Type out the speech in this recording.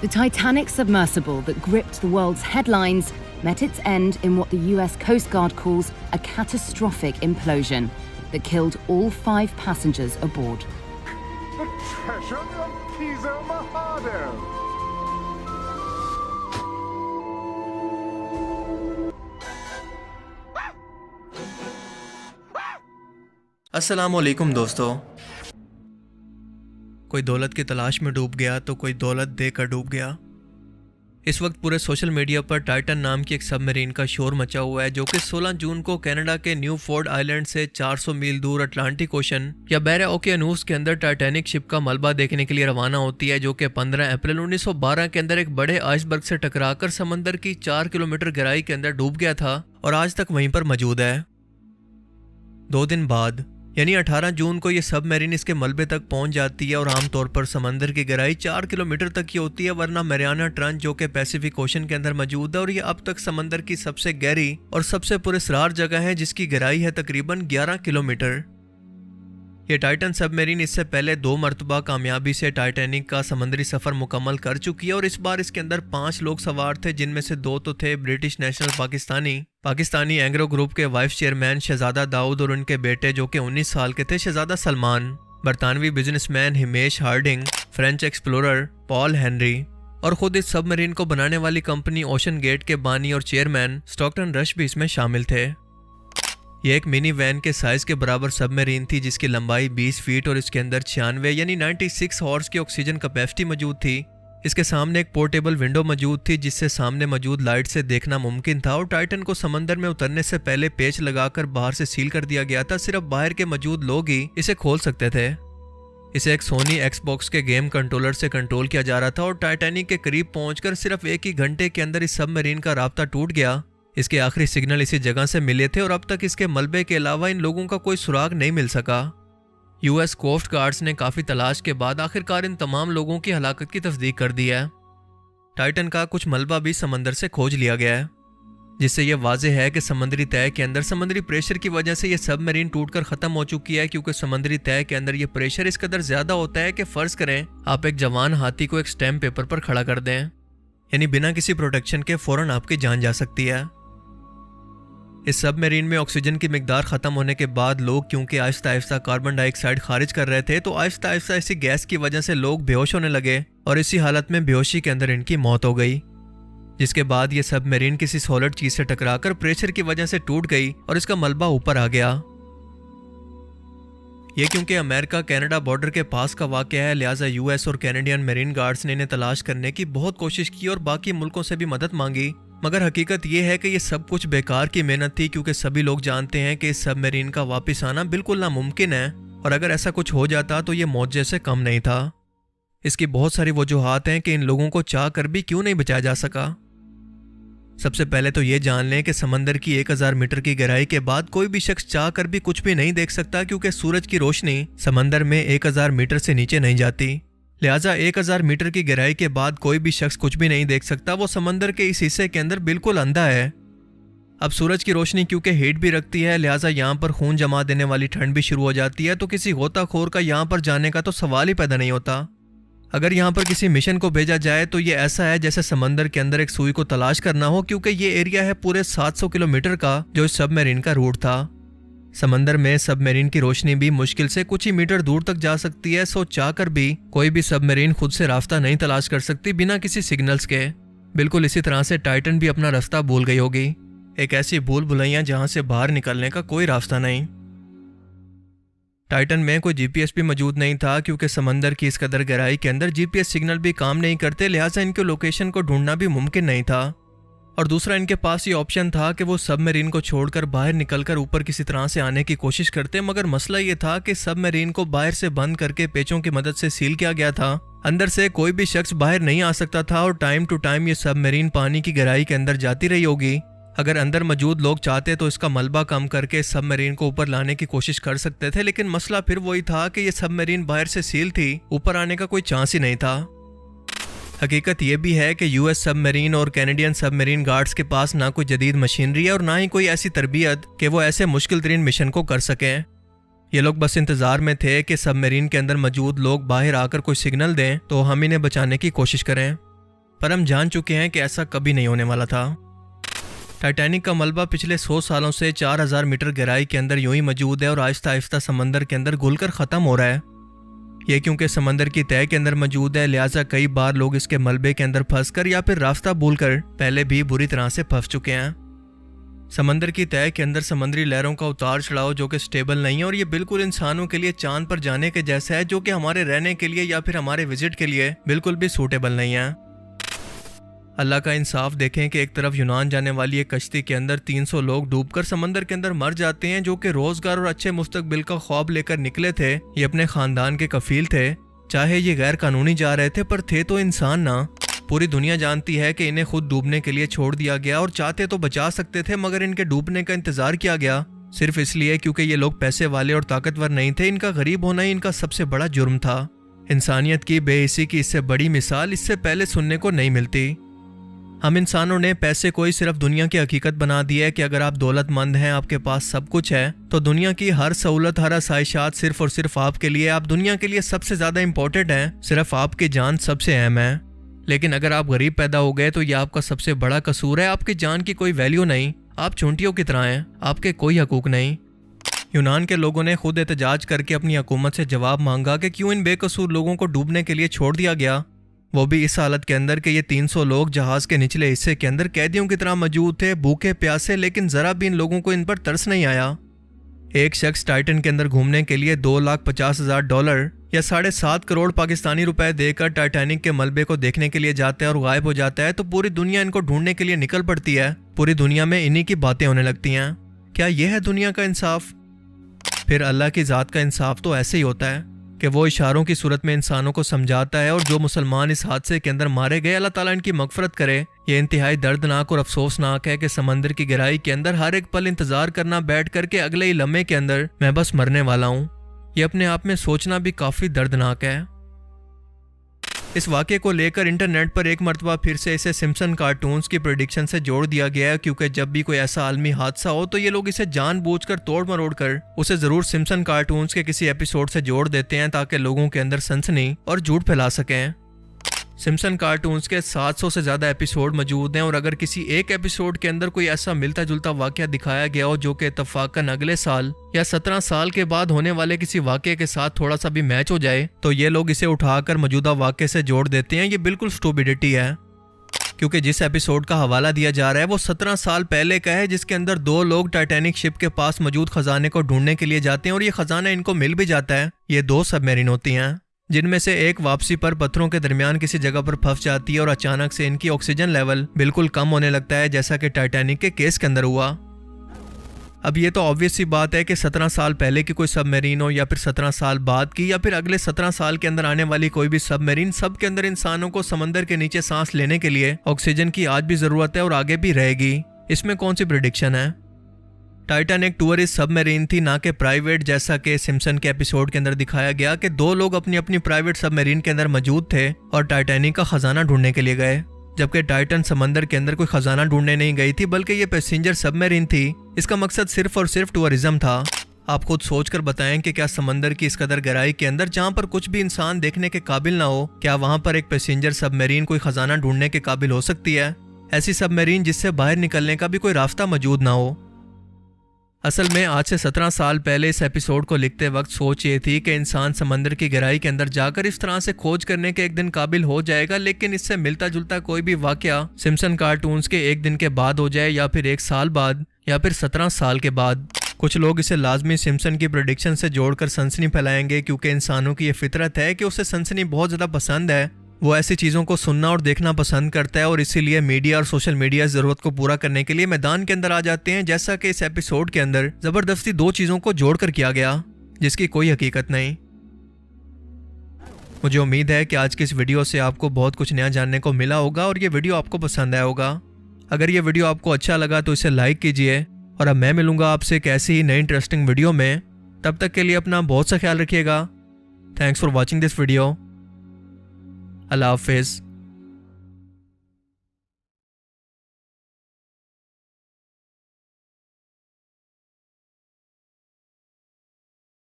The Titanic submersible that gripped the world's headlines met its end in what the US Coast Guard calls a catastrophic implosion that killed all 5 passengers aboard. The treasure of Pisa Mahado! अस्सलामुअलैकुम दोस्तों। कोई दौलत की तलाश में डूब गया तो कोई दौलत देकर डूब गया। इस वक्त पूरे सोशल मीडिया पर टाइटन नाम की एक सबमरीन का शोर मचा हुआ है, जो कि 16 जून को कनाडा के न्यूफोर्ड आइलैंड से 400 मील दूर अटलांटिक ओशन या बहरे ओकियानूस के अंदर टाइटैनिक शिप का मलबा देखने के लिए रवाना होती है, जो कि 15 अप्रैल 1912 के अंदर एक बड़े आइसबर्ग से टकराकर समंदर की 4 किलोमीटर गहराई के अंदर डूब गया था और आज तक वहीं पर मौजूद है। 2 दिन बाद यानी 18 जून को यह सबमरीन इसके मलबे तक पहुंच जाती है और आमतौर पर समंदर की गहराई 4 किलोमीटर तक की होती है, वरना मैरियाना ट्रंच जो कि पैसिफिक ओशन के अंदर मौजूद है और यह अब तक समंदर की सबसे गहरी और सबसे पुरस्रार जगह है, जिसकी गहराई है तकरीबन 11 किलोमीटर। यह टाइटन सबमरीन इससे पहले 2 मरतबा कामयाबी से टाइटैनिक का समंदरी सफर मुकम्मल कर चुकी है और इस बार इसके अंदर 5 लोग सवार थे, जिनमें से 2 तो थे British National Pakistani Engro Group के वाइस चेयरमैन शहजादा दाऊद और उनके बेटे जो कि 19 साल के थे शहजादा सलमान, बरतानवी businessman Hamish Harding, French explorer Paul Henri और खुद इस सबमरीन को बनाने वाली कंपनी ओशन गेट के बानी और चेयरमैन स्टॉकटन रश भी इसमें शामिल थे। यह एक मिनी वैन के साइज के बराबर सबमरीन थी, जिसकी लंबाई 20 फीट और इसके अंदर 96 यानी 96 हॉर्स की ऑक्सीजन कैपेसिटी मौजूद थी। इसके सामने एक पोर्टेबल विंडो मौजूद थी, जिससे सामने मौजूद लाइट से देखना मुमकिन था और टाइटन को समंदर में उतरने से पहले पेच लगाकर बाहर से सील कर दिया गया था। सिर्फ बाहर के मौजूद लोग ही इसे खोल सकते थे। इसे एक सोनी एक्सबॉक्स के गेम कंट्रोलर से कंट्रोल किया जा रहा था और टाइटैनिक के करीब पहुंचकर सिर्फ 1 ही घंटे के अंदर इस सबमरीन का राब्ता टूट गया। इसके आखिरी सिग्नल इसी जगह से मिले थे और अब तक इसके मलबे के अलावा इन लोगों का कोई सुराग नहीं मिल सका। यूएस कोस्ट गार्ड्स ने काफी तलाश के बाद आखिरकार इन तमाम लोगों की हलाकत की तस्दीक कर दी है। टाइटन का कुछ मलबा भी समंदर से खोज लिया गया है, जिससे यह वाज़ेह है कि समंदरी तह के अंदर समंदरी प्रेशर की वजह से यह सबमरीन टूटकर खत्म हो चुकी है, क्योंकि समंदरी तह के अंदर यह प्रेशर इस कदर ज्यादा होता है कि फर्ज करें आप एक जवान हाथी को एक स्टैम्प पेपर पर खड़ा कर दें, यानी बिना किसी प्रोटेक्शन के फौरन आपकी जान जा सकती है। इस सबमरीन में ऑक्सीजन की मिकदार खत्म होने के बाद लोग क्योंकि आहिस्ता आहिस्ता कार्बन डाइऑक्साइड खारिज कर रहे थे, तो आहिस्ता आहिस्ता इसी गैस की वजह से लोग बेहोश होने लगे और इसी हालत में बेहोशी के अंदर इनकी मौत हो गई, जिसके बाद ये सबमरीन किसी सॉलिड चीज से टकराकर प्रेशर की वजह से टूट गई और इसका मलबा ऊपर आ गया। ये क्योंकि अमेरिका कनाडा बॉर्डर के पास का वाक़या है, लिहाजा यूएस और कैनेडियन मेरीन गार्ड्स ने इन्हें तलाश करने की बहुत कोशिश की और बाकी मुल्कों से भी मदद मांगी, मगर हकीकत यह है कि यह सब कुछ बेकार की मेहनत थी, क्योंकि सभी लोग जानते हैं कि इस सबमरीन का वापस आना बिल्कुल नामुमकिन है और अगर ऐसा कुछ हो जाता तो यह मौजे से कम नहीं था। इसकी बहुत सारी वजूहात हैं कि इन लोगों को चाह कर भी क्यों नहीं बचाया जा सका। सबसे पहले तो ये जान लें कि समंदर की 1000 मीटर की गहराई के बाद कोई भी शख्स चाह कर भी कुछ भी नहीं देख सकता, क्योंकि सूरज की रोशनी समंदर में 1000 मीटर से नीचे नहीं जाती। लिहाजा 1000 मीटर की गहराई के बाद कोई भी शख्स कुछ भी नहीं देख सकता, वो समंदर के इस हिस्से के अंदर बिल्कुल अंधा है। अब सूरज की रोशनी क्योंकि हीट भी रखती है, लिहाजा यहाँ पर खून जमा देने वाली ठंड भी शुरू हो जाती है, तो किसी गोताखोर का यहाँ पर जाने का तो सवाल ही पैदा नहीं होता। अगर यहाँ पर किसी मिशन को भेजा जाए तो ये ऐसा है जैसे समंदर के अंदर एक सुई को तलाश करना हो, क्योंकि ये एरिया है पूरे 700 किलोमीटर का जो इस सबमरीन का रूट था। समंदर में सबमरीन की रोशनी भी मुश्किल से कुछ ही मीटर दूर तक जा सकती है, सो चाहकर भी कोई भी सबमरीन खुद से रास्ता नहीं तलाश कर सकती बिना किसी सिग्नल्स के। बिल्कुल इसी तरह से टाइटन भी अपना रास्ता भूल गई होगी, एक ऐसी भूल भुलैया जहां से बाहर निकलने का कोई रास्ता नहीं। टाइटन में कोई जीपीएस भी मौजूद नहीं था, क्योंकि समंदर की इस कदर गहराई के अंदर जीपीएस सिग्नल भी काम नहीं करते, लिहाजा इनके लोकेशन को ढूंढना भी मुमकिन नहीं था। और दूसरा इनके पास ये ऑप्शन था कि वो सबमरीन को छोड़कर बाहर निकलकर ऊपर किसी तरह से आने की कोशिश करते, मगर मसला ये था कि सबमरीन को बाहर से बंद करके पेचों की मदद से सील किया गया था। अंदर से कोई भी शख्स बाहर नहीं आ सकता था और टाइम टू टाइम ये सबमरीन पानी की गहराई के अंदर जाती रही होगी। अगर अंदर मौजूद लोग चाहते तो इसका मलबा कम करके सबमरीन को ऊपर लाने की कोशिश कर सकते थे, लेकिन मसला फिर वही था कि ये सबमरीन बाहर से सील थी, ऊपर आने का कोई चांस ही नहीं था। हकीकत यह भी है कि यूएस सबमरीन और कैनेडियन सबमरीन गार्ड्स के पास ना कोई जदीद मशीनरी है और ना ही कोई ऐसी तरबियत कि वो ऐसे मुश्किल तरीन मिशन को कर सकें। ये लोग बस इंतजार में थे कि सबमरीन के अंदर मौजूद लोग बाहर आकर कोई सिग्नल दें तो हम इन्हें बचाने की कोशिश करें। पर हम जान चुके हैं कि ऐसा कभी नहीं होने वाला था। टाइटैनिक का मलबा पिछले 100 सालों से 4000 मीटर गहराई के अंदर यूं ही मौजूद है और आहिस्ता आहिस्ता समंदर के अंदर घुलकर ख़त्म हो रहा है। ये क्योंकि समंदर की तह के अंदर मौजूद है, लिहाजा कई बार लोग इसके मलबे के अंदर फंसकर या फिर रास्ता भूलकर पहले भी बुरी तरह से फंस चुके हैं। समंदर की तह के अंदर समुद्री लहरों का उतार चढ़ाव जो कि स्टेबल नहीं है और ये बिल्कुल इंसानों के लिए चांद पर जाने के जैसा है, जो कि हमारे रहने के लिए या फिर हमारे विजिट के लिए बिल्कुल भी सूटेबल नहीं है। अल्लाह का इंसाफ देखें कि एक तरफ यूनान जाने वाली एक कश्ती के अंदर 300 लोग डूबकर समंदर के अंदर मर जाते हैं, जो कि रोजगार और अच्छे मुस्तकबिल का ख्वाब लेकर निकले थे। ये अपने खानदान के कफील थे, चाहे ये गैर कानूनी जा रहे थे पर थे तो इंसान ना। पूरी दुनिया जानती है कि इन्हें खुद डूबने के लिए छोड़ दिया गया और चाहते तो बचा सकते थे, मगर इनके डूबने का इंतजार किया गया सिर्फ इसलिए क्योंकि ये लोग पैसे वाले और ताकतवर नहीं थे। इनका गरीब होना ही इनका सबसे बड़ा जुर्म था। इंसानियत की बेहिसी की इससे बड़ी मिसाल इससे पहले सुनने को नहीं मिलती। हम इंसानों ने पैसे को ही सिर्फ दुनिया की हकीकत बना दी है कि अगर आप दौलतमंद हैं, आपके पास सब कुछ है, तो दुनिया की हर सहूलत, हर आसाइशात सिर्फ और सिर्फ आपके लिए, आप दुनिया के लिए सबसे ज्यादा इंपॉर्टेंट हैं, सिर्फ आपकी जान सबसे अहम है। लेकिन अगर आप गरीब पैदा हो गए तो यह आपका सबसे बड़ा कसूर है। आपकी जान की कोई वैल्यू नहीं, आप चूंटियों की तरह हैं, आपके कोई हकूक नहीं। यूनान के लोगों ने खुद एहतजाज करके अपनी हुकूमत से जवाब मांगा कि क्यों इन बेकसूर लोगों को डूबने के लिए छोड़ दिया गया, वो भी इस हालत के अंदर कि ये 300 लोग जहाज के निचले हिस्से के अंदर कैदियों की तरह मौजूद थे, भूखे प्यासे, लेकिन जरा भी इन लोगों को इन पर तरस नहीं आया। एक शख्स टाइटन के अंदर घूमने के लिए $2,50,000 या 7.5 करोड़ पाकिस्तानी रुपए देकर टाइटैनिक के मलबे को देखने के लिए जाता है और गायब हो जाता है, तो पूरी दुनिया इनको ढूंढने के लिए निकल पड़ती है। पूरी दुनिया में इन्हीं की बातें होने लगती हैं। क्या यह है दुनिया का इंसाफ? फिर अल्लाह की ज़ात का इंसाफ तो ऐसे ही होता है कि वो इशारों की सूरत में इंसानों को समझाता है, और जो मुसलमान इस हादसे के अंदर मारे गए, अल्लाह ताला इनकी मगफरत करे। ये इंतहाई दर्दनाक और अफसोसनाक है कि समंदर की गहराई के अंदर हर एक पल इंतजार करना बैठ करके अगले ही लम्हे के अंदर मैं बस मरने वाला हूँ। ये अपने आप में सोचना भी काफ़ी दर्दनाक है। इस वाक़े को लेकर इंटरनेट पर एक मरतबा फिर से इसे सिम्पसन कार्टून्स की प्रेडिक्शन से जोड़ दिया गया है, क्योंकि जब भी कोई ऐसा आलमी हादसा हो तो ये लोग इसे जानबूझकर तोड़ मरोड़ कर उसे ज़रूर सिम्पसन कार्टून्स के किसी एपिसोड से जोड़ देते हैं ताकि लोगों के अंदर सनसनी और झूठ फैला सकें। सिम्पसन कार्टून्स के 700 से ज़्यादा एपिसोड मौजूद हैं, और अगर किसी एक एपिसोड के अंदर कोई ऐसा मिलता जुलता वाक़या दिखाया गया हो जो कि इत्तफाकन अगले साल या 17 साल के बाद होने वाले किसी वाक़े के साथ थोड़ा सा भी मैच हो जाए, तो ये लोग इसे उठाकर मौजूदा वाक़े से जोड़ देते हैं। ये बिल्कुल स्टूपिडिटी है, क्योंकि जिस एपिसोड का हवाला दिया जा रहा है वो 17 साल पहले का है, जिसके अंदर 2 लोग टाइटैनिक शिप के पास मौजूद खजाने को ढूंढने के लिए जाते हैं और ये खजाना इनको मिल भी जाता है। ये 2 सबमरीन होती हैं, जिनमें से एक वापसी पर पत्थरों के दरमियान किसी जगह पर फंस जाती है और अचानक से इनकी ऑक्सीजन लेवल बिल्कुल कम होने लगता है, जैसा कि टाइटैनिक के केस के अंदर हुआ। अब ये तो ऑब्वियस सी बात है कि 17 साल पहले की कोई सबमरीन हो या फिर 17 साल बाद की या फिर अगले 17 साल के अंदर आने वाली कोई भी सबमरीन, सब के अंदर इंसानों को समंदर के नीचे सांस लेने के लिए ऑक्सीजन की आज भी जरूरत है और आगे भी रहेगी। इसमें कौन सी प्रेडिक्शन है? टाइटैनिक टूरिस्ट सबमरीन थी, ना कि प्राइवेट, जैसा कि सिम्पसन के एपिसोड के अंदर दिखाया गया कि 2 लोग अपनी अपनी प्राइवेट सबमरीन के अंदर मौजूद थे और टाइटैनिक का खजाना ढूंढने के लिए गए, जबकि टाइटन समंदर के अंदर कोई खजाना ढूंढने नहीं गई थी, बल्कि ये पैसेंजर सबमरीन थी। इसका मकसद सिर्फ और सिर्फ टूरिज्म था। आप खुद सोचकर बताएं कि क्या समंदर की इस कदर गहराई के अंदर, जहां पर कुछ भी इंसान देखने के काबिल ना हो, क्या वहां पर एक पैसेंजर सबमरीन कोई खजाना ढूंढने के काबिल हो सकती है? ऐसी सबमरीन जिससे बाहर निकलने का भी कोई रास्ता मौजूद ना हो। असल में आज से 17 साल पहले इस एपिसोड को लिखते वक्त सोच ये थी कि इंसान समंदर की गहराई के अंदर जाकर इस तरह से खोज करने के एक दिन काबिल हो जाएगा, लेकिन इससे मिलता जुलता कोई भी वाकया सिम्पसन कार्टून्स के एक दिन के बाद हो जाए या फिर 1 साल बाद या फिर 17 साल के बाद। कुछ लोग इसे लाजमी सिम्पसन की प्रेडिक्शन से जोड़कर सनसनी फैलाएंगे, क्योंकि इंसानों की ये फितरत है कि उसे सनसनी बहुत ज़्यादा पसंद है। वो ऐसी चीज़ों को सुनना और देखना पसंद करता है और इसीलिए मीडिया और सोशल मीडिया ज़रूरत को पूरा करने के लिए मैदान के अंदर आ जाते हैं, जैसा कि इस एपिसोड के अंदर ज़बरदस्ती 2 चीज़ों को जोड़कर किया गया जिसकी कोई हकीकत नहीं। मुझे उम्मीद है कि आज की इस वीडियो से आपको बहुत कुछ नया जानने को मिला होगा और ये वीडियो आपको पसंद आया होगा। अगर ये वीडियो आपको अच्छा लगा तो इसे लाइक कीजिए, और अब मैं मिलूंगा आपसे एक ऐसी ही नई इंटरेस्टिंग वीडियो में। तब तक के लिए अपना बहुत सा ख्याल रखिएगा। Thanks for watching this video. अल्लाह हाफिज़।